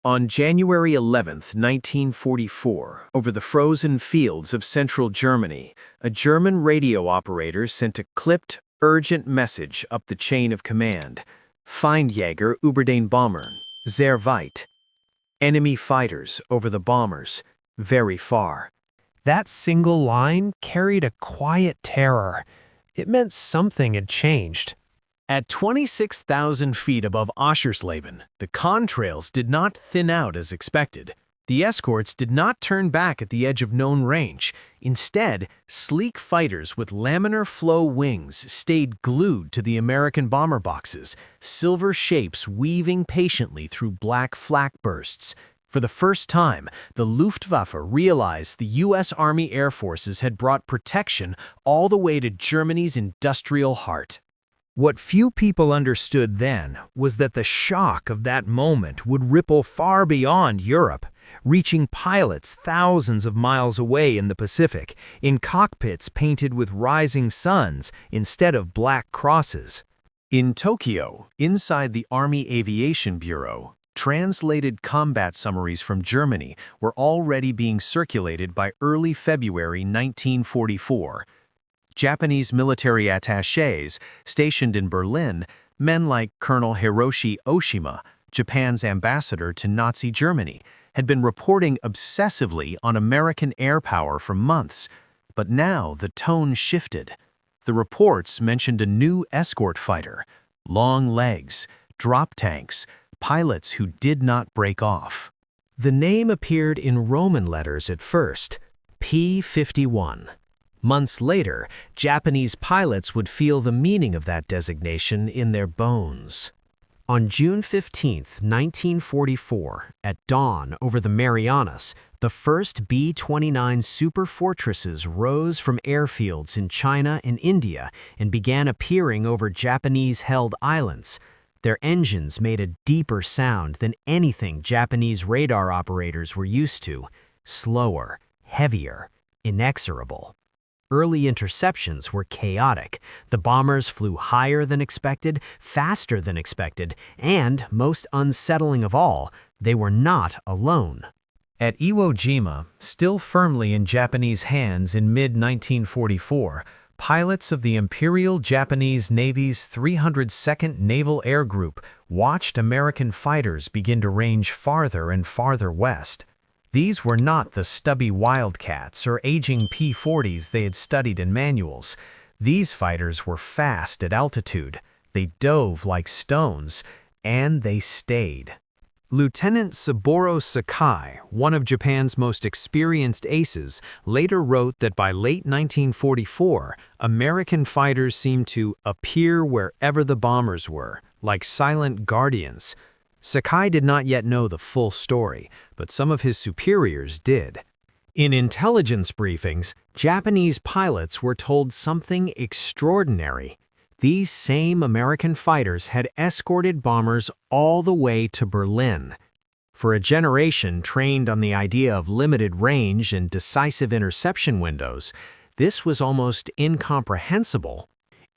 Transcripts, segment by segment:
On January 11, 1944, over the frozen fields of central Germany, a German radio operator sent a clipped, urgent message up the chain of command. Feindjäger über den Bombern, sehr weit. Enemy fighters over the bombers, very far. That single line carried a quiet terror. It meant something had changed. At 26,000 feet above Oschersleben, the contrails did not thin out as expected. The escorts did not turn back at the edge of known range. Instead, sleek fighters with laminar flow wings stayed glued to the American bomber boxes, silver shapes weaving patiently through black flak bursts. For the first time, the Luftwaffe realized the U.S. Army Air Forces had brought protection all the way to Germany's industrial heart. What few people understood then was that the shock of that moment would ripple far beyond Europe, reaching pilots thousands of miles away in the Pacific, in cockpits painted with rising suns instead of black crosses. In Tokyo, inside the Army Aviation Bureau, translated combat summaries from Germany were already being circulated by early February 1944. Japanese military attachés stationed in Berlin, men like Colonel Hiroshi Oshima, Japan's ambassador to Nazi Germany, had been reporting obsessively on American air power for months. But now the tone shifted. The reports mentioned a new escort fighter, long legs, drop tanks, pilots who did not break off. The name appeared in Roman letters at first, P-51. Months later, Japanese pilots would feel the meaning of that designation in their bones. On June 15, 1944, at dawn over the Marianas, the first B-29 Super Fortresses rose from airfields in China and India and began appearing over Japanese-held islands. Their engines made a deeper sound than anything Japanese radar operators were used to, slower, heavier, inexorable. Early interceptions were chaotic. The bombers flew higher than expected, faster than expected, and, most unsettling of all, they were not alone. At Iwo Jima, still firmly in Japanese hands in mid-1944, pilots of the Imperial Japanese Navy's 302nd Naval Air Group watched American fighters begin to range farther and farther west. These were not the stubby Wildcats or aging P-40s they had studied in manuals. These fighters were fast at altitude. They dove like stones, and they stayed. Lieutenant Saburo Sakai, one of Japan's most experienced aces, later wrote that by late 1944, American fighters seemed to appear wherever the bombers were, like silent guardians. Sakai did not yet know the full story, but some of his superiors did. In intelligence briefings, Japanese pilots were told something extraordinary. These same American fighters had escorted bombers all the way to Berlin. For a generation trained on the idea of limited range and decisive interception windows, this was almost incomprehensible.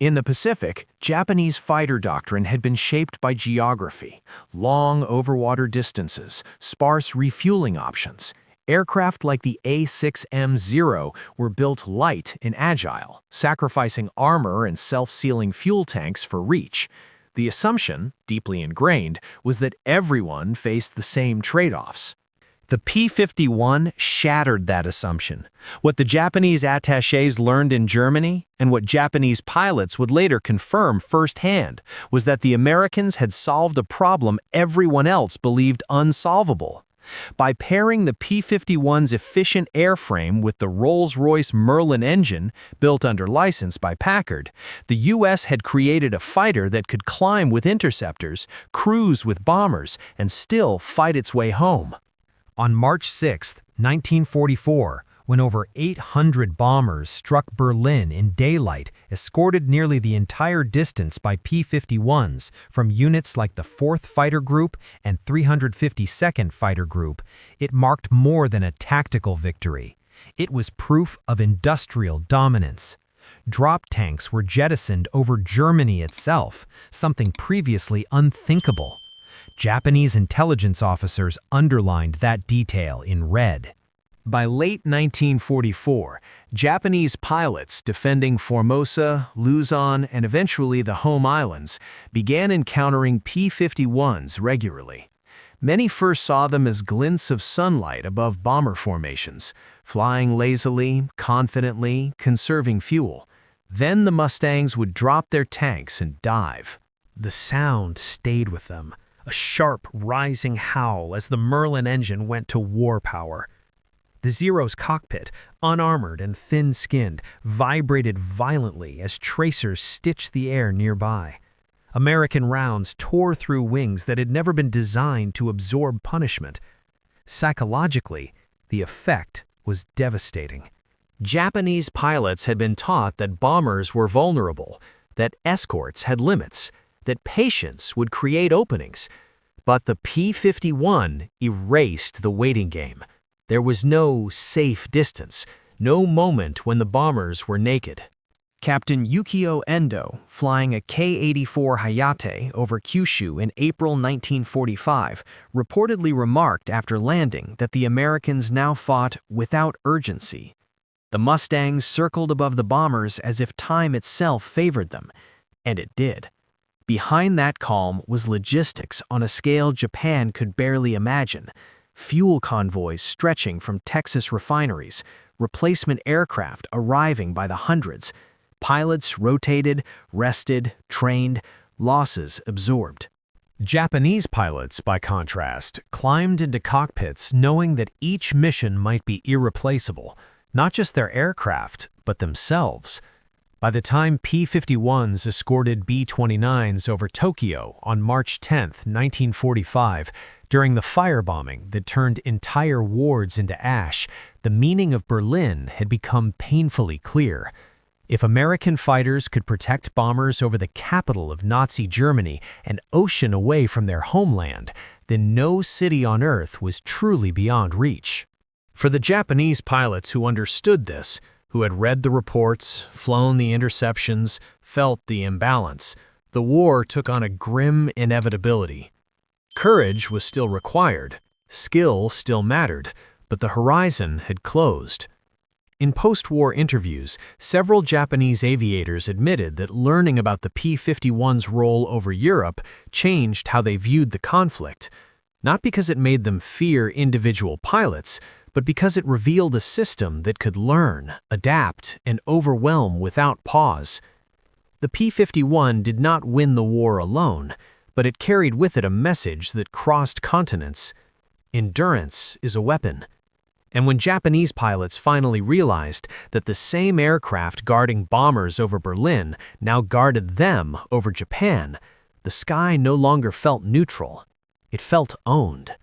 In the Pacific, Japanese fighter doctrine had been shaped by geography, long overwater distances, sparse refueling options. Aircraft like the A6M0 were built light and agile, sacrificing armor and self-sealing fuel tanks for reach. The assumption, deeply ingrained, was that everyone faced the same trade-offs. The P-51 shattered that assumption. What the Japanese attachés learned in Germany, and what Japanese pilots would later confirm firsthand, was that the Americans had solved a problem everyone else believed unsolvable. By pairing the P-51's efficient airframe with the Rolls-Royce Merlin engine, built under license by Packard, the U.S. had created a fighter that could climb with interceptors, cruise with bombers, and still fight its way home. On March 6, 1944, when over 800 bombers struck Berlin in daylight, escorted nearly the entire distance by P-51s from units like the 4th Fighter Group and 352nd Fighter Group, it marked more than a tactical victory. It was proof of industrial dominance. Drop tanks were jettisoned over Germany itself, something previously unthinkable. Japanese intelligence officers underlined that detail in red. By late 1944, Japanese pilots defending Formosa, Luzon, and eventually the home islands began encountering P-51s regularly. Many first saw them as glints of sunlight above bomber formations, flying lazily, confidently, conserving fuel. Then the Mustangs would drop their tanks and dive. The sound stayed with them, a sharp, rising howl as the Merlin engine went to war power. The Zero's cockpit, unarmored and thin-skinned, vibrated violently as tracers stitched the air nearby. American rounds tore through wings that had never been designed to absorb punishment. Psychologically, the effect was devastating. Japanese pilots had been taught that bombers were vulnerable, that escorts had limits, that patience would create openings. But the P-51 erased the waiting game. There was no safe distance, no moment when the bombers were naked. Captain Yukio Endo, flying a K-84 Hayate over Kyushu in April 1945, reportedly remarked after landing that the Americans now fought without urgency. The Mustangs circled above the bombers as if time itself favored them, and it did. Behind that calm was logistics on a scale Japan could barely imagine. Fuel convoys stretching from Texas refineries, replacement aircraft arriving by the hundreds, pilots rotated, rested, trained, losses absorbed. Japanese pilots, by contrast, climbed into cockpits knowing that each mission might be irreplaceable, not just their aircraft, but themselves. By the time P-51s escorted B-29s over Tokyo on March 10, 1945, during the firebombing that turned entire wards into ash, the meaning of Berlin had become painfully clear. If American fighters could protect bombers over the capital of Nazi Germany, an ocean away from their homeland, then no city on Earth was truly beyond reach. For the Japanese pilots who understood this, who had read the reports, flown the interceptions, felt the imbalance, the war took on a grim inevitability. Courage was still required, skill still mattered, but the horizon had closed. In post-war interviews, several Japanese aviators admitted that learning about the P-51's role over Europe changed how they viewed the conflict, not because it made them fear individual pilots, but because it revealed a system that could learn, adapt, and overwhelm without pause. The P-51 did not win the war alone, but it carried with it a message that crossed continents. Endurance is a weapon. And when Japanese pilots finally realized that the same aircraft guarding bombers over Berlin now guarded them over Japan, the sky no longer felt neutral. It felt owned.